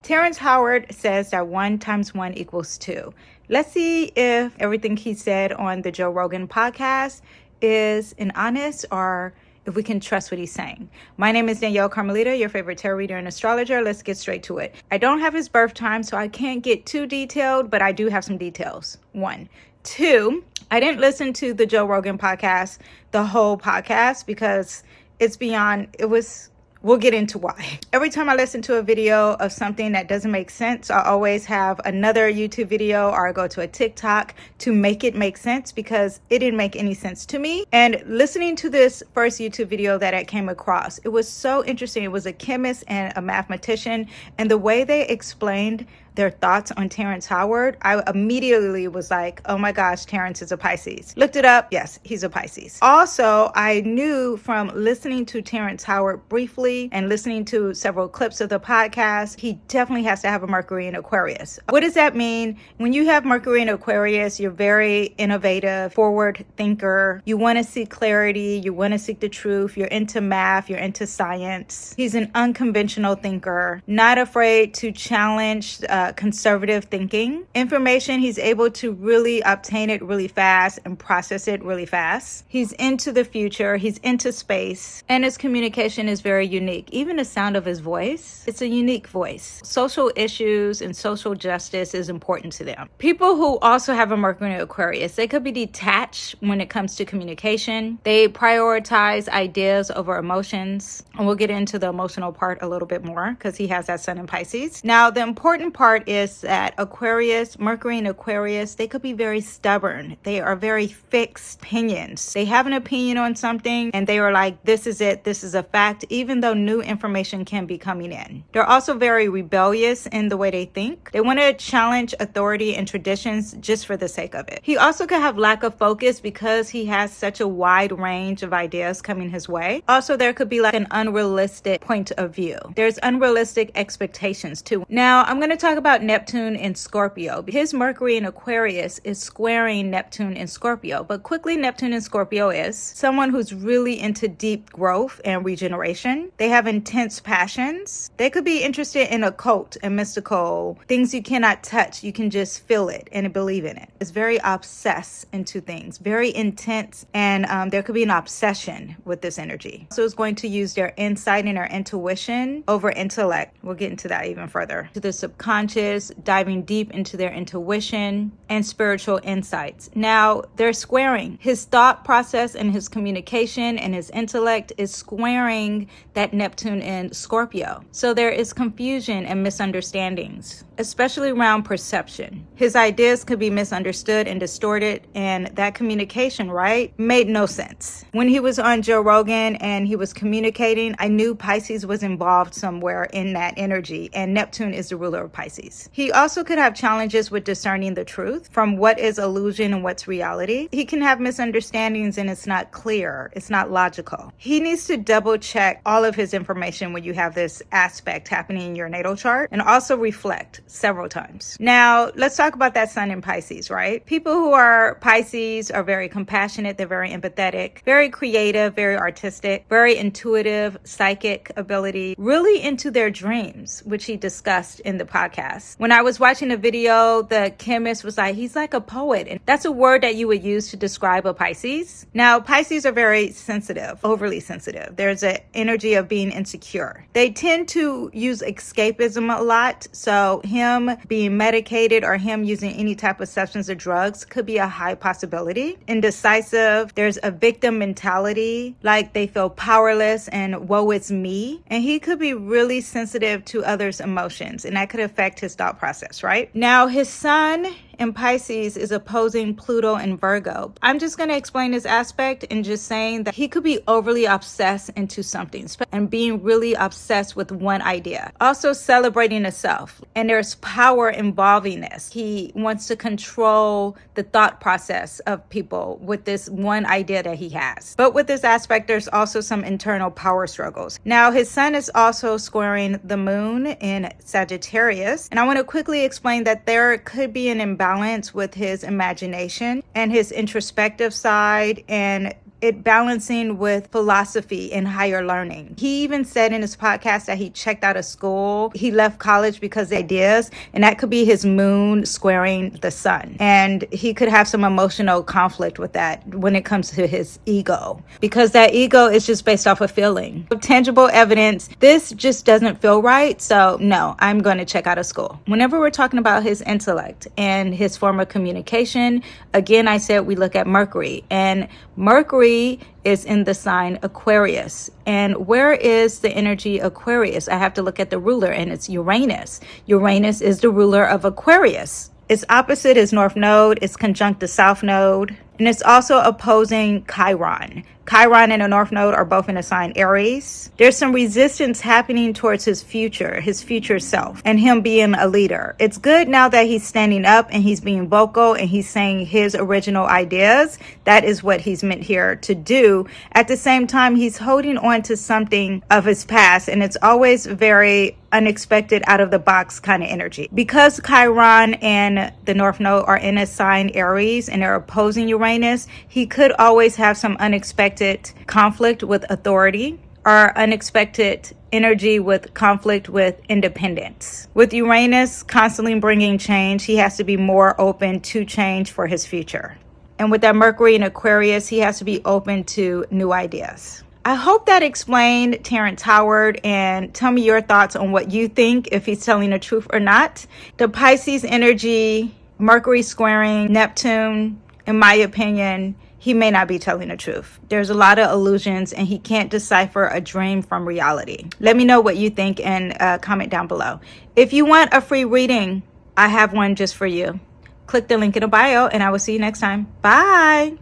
Terrence Howard says that 1 × 1 = 2. Let's see if everything he said on the Joe Rogan podcast is an honest, or if we can trust what he's saying. My name is Danyell Carmelita, your favorite tarot reader and astrologer. Let's get straight to it. I don't have his birth time, so I can't get too detailed, but I do have some details. 1. 2, I didn't listen to the Joe Rogan podcast, the whole podcast, because we'll get into why. Every time I listen to a video of something that doesn't make sense, I always have another YouTube video or I go to a TikTok to make it make sense, because it didn't make any sense to me. And listening to this first YouTube video that I came across, it was so interesting. It was a chemist and a mathematician, and the way they explained their thoughts on Terrence Howard, I immediately was like, oh my gosh, Terrence is a Pisces. Looked it up. Yes, he's a Pisces. Also, I knew from listening to Terrence Howard briefly and listening to several clips of the podcast, he definitely has to have a Mercury in Aquarius. What does that mean? When you have Mercury in Aquarius, you're very innovative, forward thinker. You want to seek clarity. You want to seek the truth. You're into math. You're into science. He's an unconventional thinker, not afraid to challenge conservative thinking. Information, he's able to really obtain it really fast and process it really fast. He's into the future. He's into space. And his communication is very unique. Even the sound of his voice, it's a unique voice. Social issues and social justice is important to them. People who also have a Mercury in Aquarius, they could be detached when it comes to communication. They prioritize ideas over emotions. And we'll get into the emotional part a little bit more because he has that sun in Pisces. Now, the important part is that Aquarius, Mercury in Aquarius, they could be very stubborn. They are very fixed opinions. They have an opinion on something and they are like, this is it, this is a fact, even though new information can be coming in. They're also very rebellious in the way they think. They want to challenge authority and traditions just for the sake of it. He also could have lack of focus because he has such a wide range of ideas coming his way. Also, there could be like an unrealistic point of view. There's unrealistic expectations too. Now, I'm going to talk about Neptune in Scorpio. His Mercury in Aquarius is squaring Neptune in Scorpio, but quickly Neptune in Scorpio is someone who's really into deep growth and regeneration. They have intense passions. They could be interested in occult and mystical things you cannot touch. You can just feel it and believe in it. It's very obsessed into things, very intense, and there could be an obsession with this energy. So it's going to use their insight and their intuition over intellect. We'll get into that even further. To the subconscious, diving deep into their intuition and spiritual insights. Now, they're squaring. His thought process and his communication and his intellect is squaring that Neptune in Scorpio. So there is confusion and misunderstandings, especially around perception. His ideas could be misunderstood and distorted, and that communication, right, made no sense. When he was on Joe Rogan and he was communicating, I knew Pisces was involved somewhere in that energy, and Neptune is the ruler of Pisces. He also could have challenges with discerning the truth from what is illusion and what's reality. He can have misunderstandings and it's not clear. It's not logical. He needs to double check all of his information when you have this aspect happening in your natal chart, and also reflect several times. Now, let's talk about that sun in Pisces, right? People who are Pisces are very compassionate. They're very empathetic, very creative, very artistic, very intuitive, psychic ability, really into their dreams, which he discussed in the podcast. When I was watching the video, the chemist was like, he's like a poet. And that's a word that you would use to describe a Pisces. Now, Pisces are very sensitive, overly sensitive. There's an energy of being insecure. They tend to use escapism a lot. So him being medicated or him using any type of substance or drugs could be a high possibility. Indecisive. There's a victim mentality, like they feel powerless and woe is me. And he could be really sensitive to others' emotions, and that could affect his thought process, right? Now, his sun in Pisces is opposing Pluto and Virgo. I'm just going to explain this aspect and just saying that he could be overly obsessed into something and being really obsessed with one idea. Also celebrating the self. And there's power involving this. He wants to control the thought process of people with this one idea that he has. But with this aspect, there's also some internal power struggles. Now, his sun is also squaring the moon in Sagittarius. And I want to quickly explain that there could be an imbalance with his imagination and his introspective side, and it balancing with philosophy and higher learning. He even said in his podcast that he checked out of school. He left college because of ideas, and that could be his moon squaring the sun. And he could have some emotional conflict with that when it comes to his ego, because that ego is just based off of feeling. Tangible evidence, this just doesn't feel right. So no, I'm going to check out of school. Whenever we're talking about his intellect and his form of communication, again, I said we look at Mercury, and Mercury is in the sign Aquarius. And where is the energy Aquarius? I have to look at the ruler, and it's Uranus. Uranus is the ruler of Aquarius. Its opposite is North Node. It's conjunct the South Node. And it's also opposing Chiron. Chiron and the North Node are both in the sign Aries. There's some resistance happening towards his future self, and him being a leader. It's good now that he's standing up and he's being vocal and he's saying his original ideas. That is what he's meant here to do. At the same time, he's holding on to something of his past, and it's always very unexpected, out of the box kind of energy. Because Chiron and the North Node are in a sign Aries and they're opposing Uranus, he could always have some unexpected conflict with authority, or unexpected energy with conflict with independence. With Uranus constantly bringing change, he has to be more open to change for his future. And with that Mercury in Aquarius, he has to be open to new ideas. I hope that explained Terrence Howard, and tell me your thoughts on what you think, if he's telling the truth or not. The Pisces energy, Mercury squaring Neptune, in my opinion, he may not be telling the truth. There's a lot of illusions, and he can't decipher a dream from reality. Let me know what you think and comment down below. If you want a free reading, I have one just for you. Click the link in the bio, and I will see you next time. Bye.